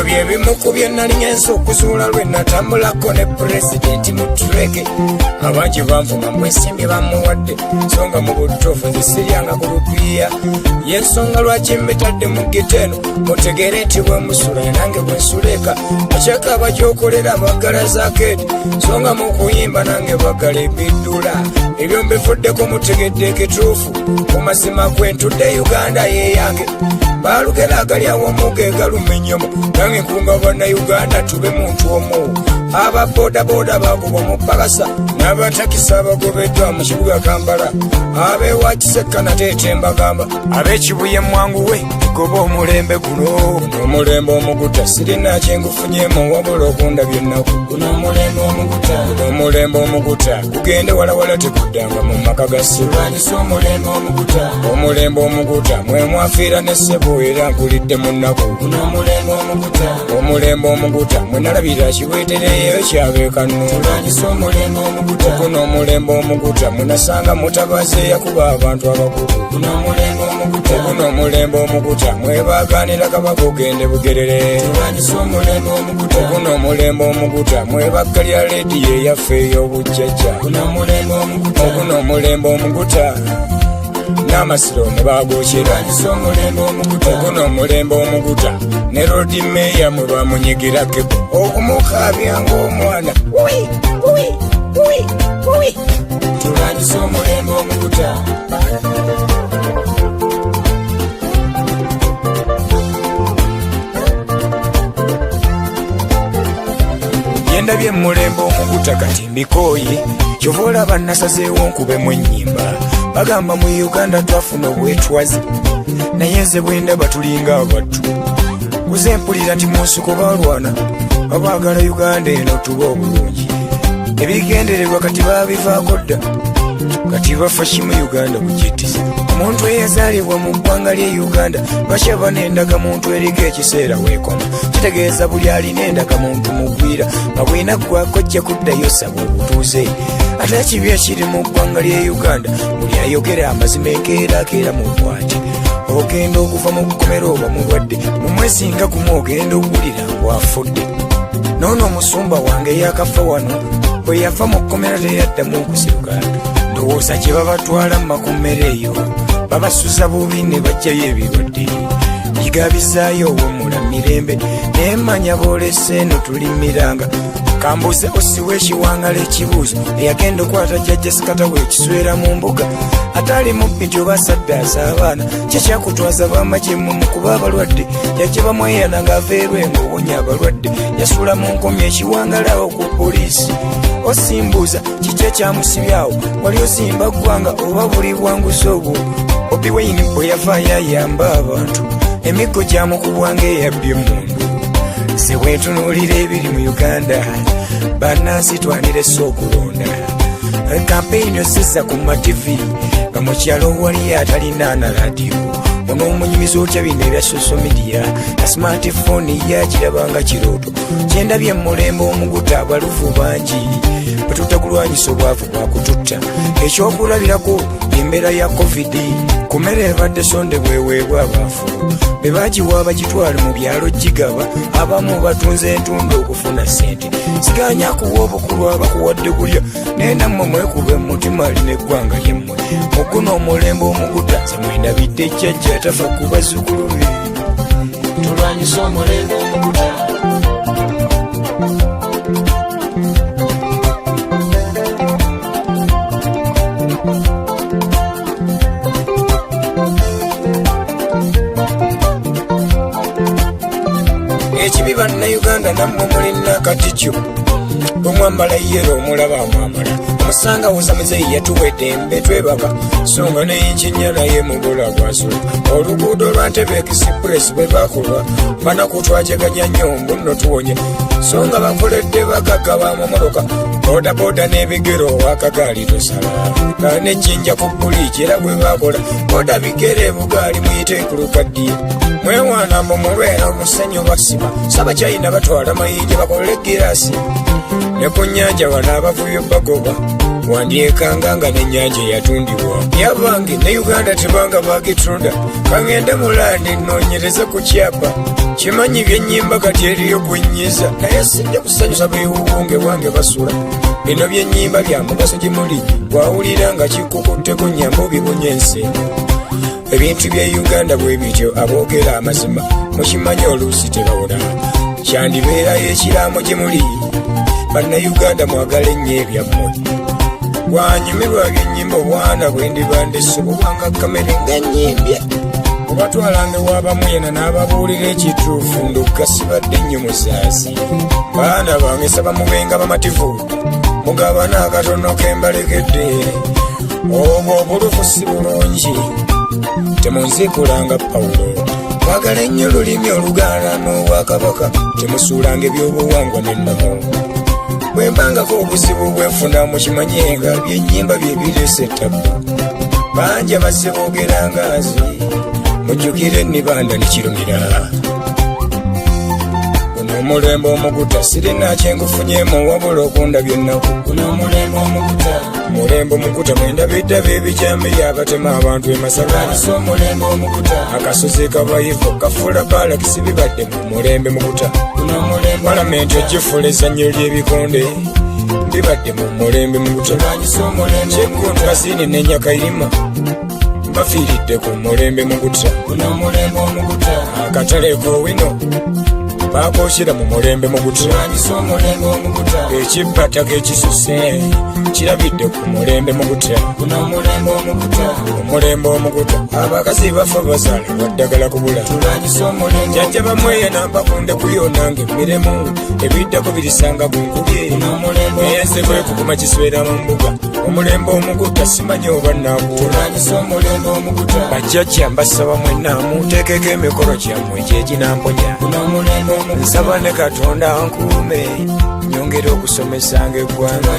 byebimu ku bye nalinyensa okuzuula lwe natambulako ne pulezidenti mu tureke abangi banvuma mwesimbye bamuwadde so nga mu butuufu nze siryanga ku lupiiya y'ensonga lwaki mbetadde mu giteno mutegere nti bwe musula nange bwe nsuleka akyaka bakyokolera baggala zaaketi so nga mu kuyimba nange baggala ebiddula ebyo mbivuddeko mutegedde ekituufu ku mazima kwentudde Uganda yeyange balugera agali awamu ge galumenyomo nange nkunga bannayuganda tube muntu omu ababodaboda bagobwa mu pakasa n'abatakisa bagobeddwa mu kibuga Kampala ab'ewakiseka nateete mbagamba ab'ekibuye mwanguwe tugoba omulembe guno omulembe omuguta sirina kyengufunyemu wabula okundabya ennaku guno omulembe omuguta omulembe omuguta kugende walawala tekuddanga mu maka ga silwanyisa omulembe omuguta omulembe omuguta mwe mwafiira ne ssebo era nkulidde mu nnaku guno omulembe omuguta omulembe omuguta mwe nalabira kiweetereyo kyabeekanu tulwanyisa omulembe omuguta guno omulembe omuguta mwe nasanga mutabazi yakuba abantu abakulu guno omulembe omuguta guno omulembe omuguta mwe baaganira kabaka ogende bugerere tulwanyisa omulembe omuguta guno omulembe omuguta mwe baggalya leediyo eyaffe ey'obujjajja guno omulembe omuguta guno omulembe omuguta n'amasiro ne baagokera omulembe omuguta guno omulembe omuguta ne roadi meya mwe bamunyigirako okumukaabya ng'omwana tulwanyisa omulembe omuguta yendabye mulembe omuguta kati mbikooye kyova olaba nasazeewo nkubemu ennyimba bagamba mu Uganda twafuna obwetwazi naye nze bwendaba tulinga abattu kuze mpulira nti mu nsiko balwana babaagala Uganda eno tuba obulungi ebigendererwa kati babivaako dda kati bafa kimu Uganda bugitiza omuntu eyazaalibwa mu ggwanga ly'e Uganda bakyaba n'endaga muntu eriko ekiseera weekoma kitegeeza buli alina endaga muntu mugwira nga bwina gwako ojja kuddayo saba obutuuze ate ekibi ekiri mu ggwanga ly'e Uganda buli ayogera amazima enkeerakeera mu bwati ogenda okuva mu kukomera oba mulwadde mu mwezi nga gumu ogenda okuwulira bw'afudde noono omusumba wange yakafa wano bwe yava mu kkomera teyaddamu okusiruka ndowooza kye babatwala mu makomera eyo babasuza bubi ne bajjayo ebirwadde yigabizaayo owomula mirembe naye manya boolese eno tulimiranga kambuze osiwa ekiwangala ekibuuzo eyagenda okwata jjajja sikatawe ekiswera mu mbuga atali mubbi nti oba saddaasa abaana kyekyakutwaza bamagye mu kuba abalwadde jjajja bamweyana ng'aveerwe ng'owonya abalwadde yasula mu nkomyi ekiwangalawo ku poliisi osimbuuza kiki ekyamusibyawo wali ozimba ggwanga oba buli bwanguzi obwo Bobi Wine bwe yavaayo ayamba abantu emiggo gyamukubwanga eyabbye emundu nze bwentunuulira ebiri mu Uganda bannansi twandirese okulonda kampeyini ozizza ku mativi nga mu kyalo wali atalina na radiyo onoomunyumiza otya bino ebya social media na smartphone yakirabanga kirooto kyendabye mulembe omuguta abaluvu bangi bwetutekulwanyisa obwavu bwakututta ekyokulabirako embeera ya covid ku mmere ebadde sonde bweweebwa abaafu be bagiwa bagitwale mu byalo gigaba abamu batunze entundu okufuna ssente siganya kuwa obukulu abakuwadde kulya naye nammwe mwekube mutima alina eggwanga lyemmwe muguno omulembe omuguta nze mwendabidde ejjajja atafa ku bazzukulu be tulwanyisa omulembe omuguta ekibi bannayuganda nammwe mulina katikyo omwambala yero omulaba amwambala omusanga wozamizeyi yatuwedde embe twebaka songa neyinkinya naye mubula gwasula oluguudo lwa Ntebe Express bwe bakulwa banaku twajaganya nnyo mbuno tuwonye songa bakoledde bagaga bamamoloka bodaboda n'ebigero wakagaali tosala nga nejjinja ku buliiki era bwe bakola boda bigere bugaali muyite kulukaddiye mwewaana mumulwera omusenyu basiba sabakyayina batwala mayinja bakolole girasi ne ku nnyanja wano abavubi bagoba wandyekanga n'ennyanja eyatundibwa yabange ne Uganda tebanga bagitunda kangende mulandi nnoonyereze ku kyapa kimanyi byennyimba kati eriyo gwenyiza naye sijja kusanyusa beewuwunge bwange basula bino byennyimba bya mugaso gye muli bwawulira nga kikukutteko nnyambo bibunya ensingo ebintu bya Uganda bwe bityo aboogera amazima mukimanyi oluusi tebawona kyandibeerayo ekiraamo gye muli bannayuganda mwagala ennyo ebyammwe bwanyumirwa byennyimba obwana bwe ndibandise bubanga kamere ngannyimbye obatwalange w'abamu yena n'ababuulira ekituufu ndugga sibadde nnyo muzaasi baana bange saba mubenga bamativu mugabana akatono kembalekedde obwo obulufu si bulungi temunzikulanga Pawulo mwagala ennyo olulimi Oluganda n'Obwakabaka temusuulanga ebyobuwangwa n'ennono bwe mbangako obuzibu bwenfuna mukimanyenga byennyimba bye bireese ettabu bangi abazze boogera ngaazi mujjukire ennibanda ne kirumira guno omulembe omuguta sirina kyengufunyemu wabula okundabya ennaku guno omulembe omuguta mulembe omuguta mwendabiddabe ebijambe byabatema abantu emasalanisa omulembe omuguta akasozi kabayivu kafuula balakisi bibadde mu mulembe muguta palamenti ogifula ezzannyo ly'ebikonde bibadde mu mulembe muguta kyeggundu kasini n'enyakayirima bafiiridde ku mulembe muguta akatale kowino bakookera mu mulembe muguta ekibbata k'ekisuse kirabidde ku mulembe muguta omulembe omuguta abakazi bafa bazaala lwaddagala kubula jjajja bamweya nampakunde kuyonanga emiremu ebiddako birisanga gunkubye eyenze kwekuguma kiswera mu mbuga omulembe omuguta simanyi oba nakuula bajjajja mbasaba mwenna muteekeko emikolo gyammwe gyeginamponya nsaba ne Katonda nkuume nyongera okusomesanga eggwanga